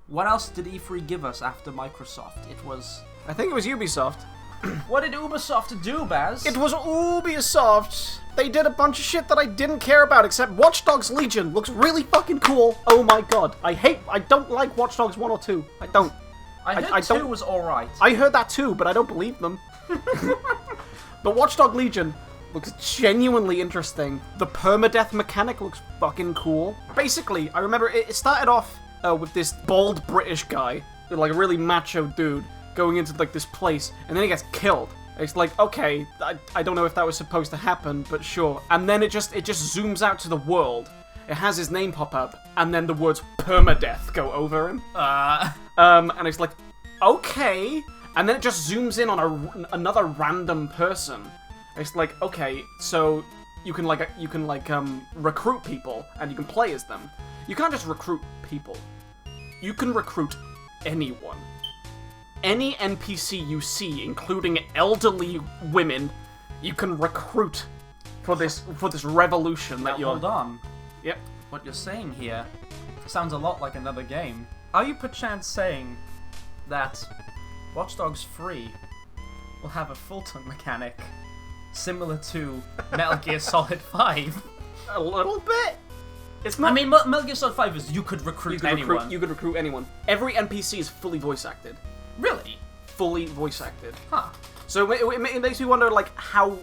What else did E3 give us after Microsoft? It was... I think it was Ubisoft. What did Ubisoft do, Baz? It was Ubisoft! They did a bunch of shit that I didn't care about, except Watch Dogs Legion looks really fucking cool. Oh my god. I don't like Watch Dogs 1 or 2. I don't. I heard 2 was alright. I heard that too, but I don't believe them. But Watch Dog Legion looks genuinely interesting. The permadeath mechanic looks fucking cool. Basically, I remember it started off with this bald British guy, like a really macho dude, going into like this place, and then he gets killed. It's like, okay, I don't know if that was supposed to happen, but sure. And then it just zooms out to the world. It has his name pop up, and then the words permadeath go over him. And it's like, okay. And then it just zooms in on another random person. It's like, okay, so you can recruit people, and you can play as them. You can't just recruit people. You can recruit anyone. Any NPC you see, including elderly women, you can recruit for this revolution that you're... Hold on. Yep. What you're saying here sounds a lot like another game. Are you perchance saying that Watch Dogs 3 will have a Fulton mechanic similar to Metal Gear Solid 5? A little bit. It's not... I mean, Metal Gear Solid 5 is you could recruit anyone. You could recruit anyone. Every NPC is fully voice acted. Really? Fully voice acted. Huh. So it makes me wonder, like, how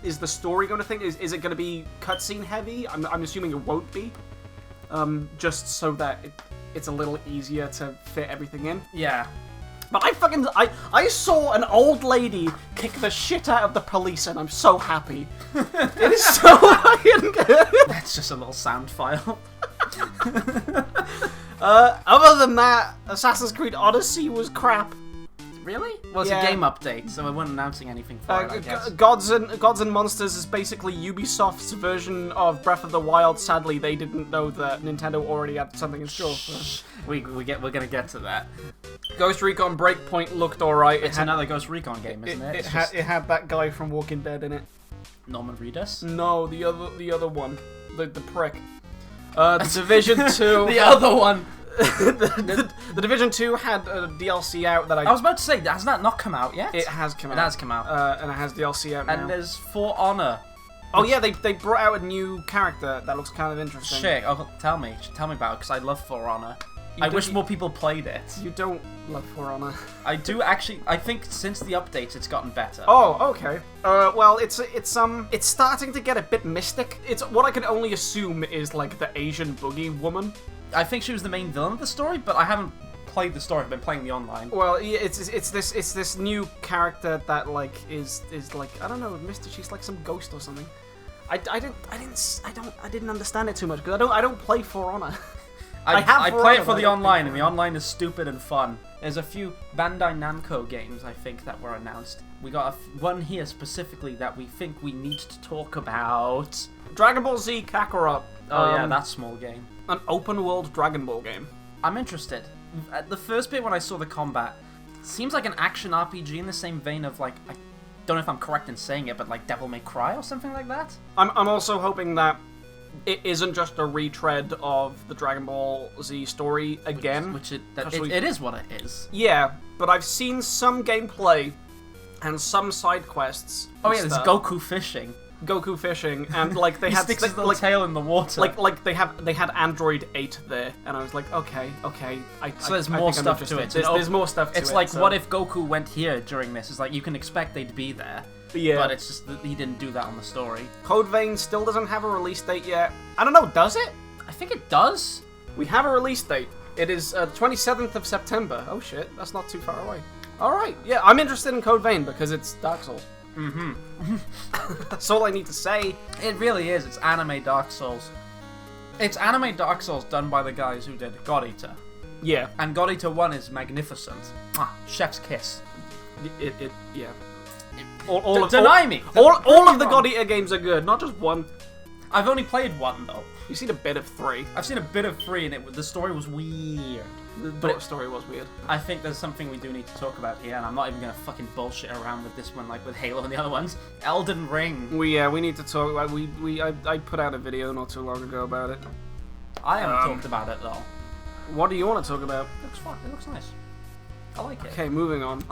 is the story going to think? Is it going to be cutscene heavy? I'm assuming it won't be. Just so that it's a little easier to fit everything in. Yeah. But I saw an old lady kick the shit out of the police, and I'm so happy. It is so fucking good. That's just a little sound file. Other than that, Assassin's Creed Odyssey was crap. Really? Well, it's a game update, so I wasn't announcing anything for it, I guess. Gods and Monsters is basically Ubisoft's version of Breath of the Wild. Sadly, they didn't know that Nintendo already had something in store. So. We're gonna get to that. Ghost Recon Breakpoint looked alright. It's another Ghost Recon game, isn't it? It had that guy from Walking Dead in it. Norman Reedus? No, the other one, the prick. The Division 2. The other one. the Division 2 had a DLC out that I was about to say, has that not come out yet? It has come out. It has come out. And it has DLC out now. And there's For Honor. Oh yeah, they brought out a new character that looks kind of interesting. Shit, tell me about it, because I love For Honor. I wish more people played it. You don't love For Honor. I do actually. I think since the updates, it's gotten better. Oh, okay. Well, it's starting to get a bit mystic. It's what I can only assume is like the Asian boogie woman. I think she was the main villain of the story, but I haven't played the story. I've been playing the online. Well, it's this new character that like is like, I don't know, she's like some ghost or something. I didn't understand it too much because I don't play For Honor. I play it for the online, and the online is stupid and fun. There's a few Bandai Namco games, I think, that were announced. We got one here specifically that we think we need to talk about. Dragon Ball Z Kakarot. Oh yeah, that small game. An open-world Dragon Ball game. I'm interested. At the first bit when I saw the combat, seems like an action RPG in the same vein of, like, I don't know if I'm correct in saying it, but like Devil May Cry or something like that? I'm also hoping that it isn't just a retread of the Dragon Ball Z story again. It is what it is. Yeah, but I've seen some gameplay and some side quests. Oh yeah, there's Goku fishing. And like they he had sticks his little tail in the water. Like they had Android 8 there, and I was like, okay. So there's more stuff to it. There's more stuff to it. It's like, what if Goku went here during this? It's like you can expect they'd be there. Yeah. But it's just that he didn't do that on the story. Code Vein still doesn't have a release date yet. I don't know, does it? I think it does. We have a release date. It is 27th of September. Oh shit, that's not too far away. Alright, yeah, I'm interested in Code Vein because it's Dark Souls. Mm-hmm. That's all I need to say. It really is. It's anime Dark Souls. It's anime Dark Souls done by the guys who did God Eater. Yeah. And God Eater 1 is magnificent. Chef's kiss. Yeah. Deny me! All of the God Eater games are good, not just one. I've only played one, though. You've seen a bit of 3. I've seen a bit of 3, and the story was weird. The story was weird. I think there's something we do need to talk about here, and I'm not even gonna fucking bullshit around with this one like with Halo and the other ones. Elden Ring. We need to talk about. I put out a video not too long ago about it. I haven't talked about it though. What do you want to talk about? It looks fun. It looks nice. I like it. Okay, moving on.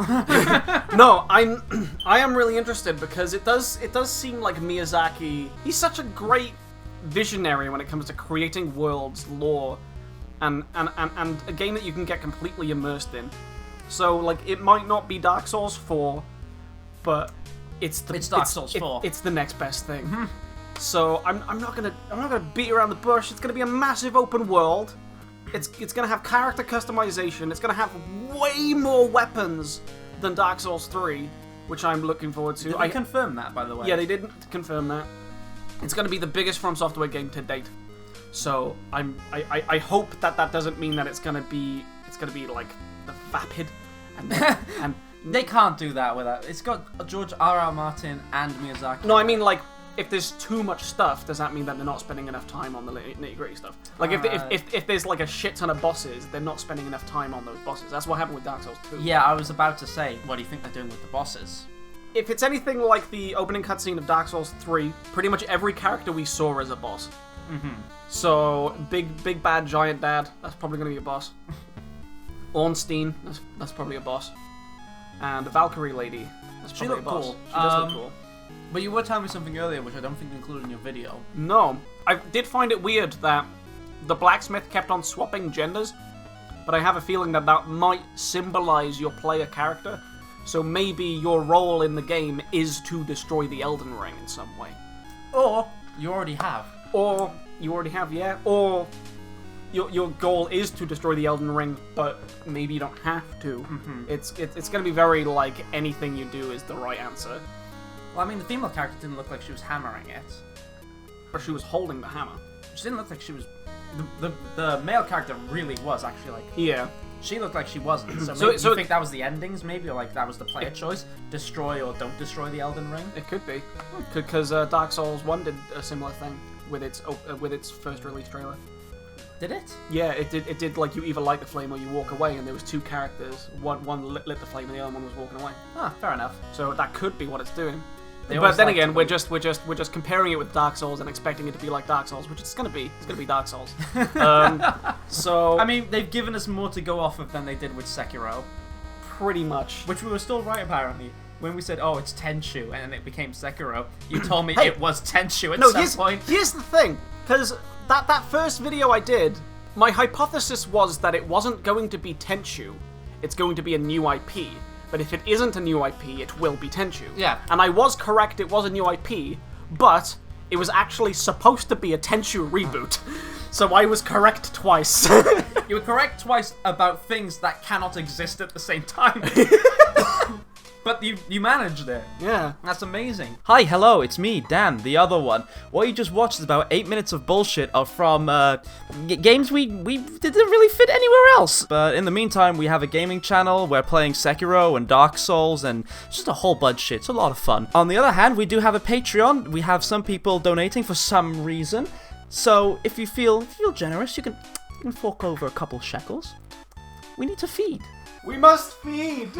No, I am really interested because it does seem like Miyazaki. He's such a great visionary when it comes to creating worlds, lore, and a game that you can get completely immersed in. So like, it might not be Dark Souls 4, but it's Dark Souls 4. It's the next best thing. So I'm not gonna beat around the bush. It's gonna be a massive open world. It's gonna have character customization. It's gonna have way more weapons than Dark Souls 3, which I'm looking forward to. Did they confirm that, by the way? Yeah, they didn't confirm that. It's gonna be the biggest From Software game to date. So I hope that doesn't mean that it's gonna be like the vapid and They can't do that without. It's got George R.R. Martin and Miyazaki. No, I mean, like, if there's too much stuff, does that mean that they're not spending enough time on the nitty-gritty stuff? Like, if there's like a shit ton of bosses, they're not spending enough time on those bosses. That's what happened with Dark Souls 2. Yeah, I was about to say, what do you think they're doing with the bosses? If it's anything like the opening cutscene of Dark Souls 3, pretty much every character we saw is a boss. So, big bad giant dad, that's probably going to be a boss. Ornstein, that's probably a boss. And the Valkyrie lady, that's probably a boss. Cool. She does look cool. But you were telling me something earlier, which I don't think you included in your video. No, I did find it weird that the blacksmith kept on swapping genders, but I have a feeling that might symbolize your player character. So maybe your role in the game is to destroy the Elden Ring in some way. Or you already have. Or you already have, yeah. Or your goal is to destroy the Elden Ring, but maybe you don't have to. It's going to be very like anything you do is the right answer. Well, I mean, the female character didn't look like she was hammering it. Or she was holding the hammer. She didn't look like she was... The male character really was, actually, like... Yeah. She looked like she wasn't. So, So maybe, you think that was the endings, maybe? Or, like, that was the player choice? Destroy or don't destroy the Elden Ring? It could be. Because Dark Souls 1 did a similar thing with its first release trailer. Did it? Yeah, it did, like, you either light the flame or you walk away, and there was two characters. One lit the flame and the other one was walking away. Ah, fair enough. So that could be what it's doing. They But then like again, we're just comparing it with Dark Souls and expecting it to be like Dark Souls, which it's gonna be. It's gonna be Dark Souls. So I mean, they've given us more to go off of than they did with Sekiro. pretty much. Which we were still right, apparently. When we said, oh, it's Tenchu, and then it became Sekiro, you told me Hey, it was Tenchu at No, some point. here's the thing, because that first video I did, my hypothesis was that it wasn't going to be Tenchu. It's going to be a new IP. But if it isn't a new IP, it will be Tenchu. Yeah. And I was correct, it was a new IP, but it was actually supposed to be a Tenchu reboot. So I was correct twice. You were correct twice about things that cannot exist at the same time. But you managed it. Yeah. That's amazing. Hi, hello, it's me, Dan, the other one. What you just watched is about 8 minutes of bullshit from games we didn't really fit anywhere else. But in the meantime, we have a gaming channel. We're playing Sekiro and Dark Souls and just a whole bunch of shit. It's a lot of fun. On the other hand, we do have a Patreon. We have some people donating for some reason. So if you feel generous, you can fork over a couple shekels. We need to feed. We must feed!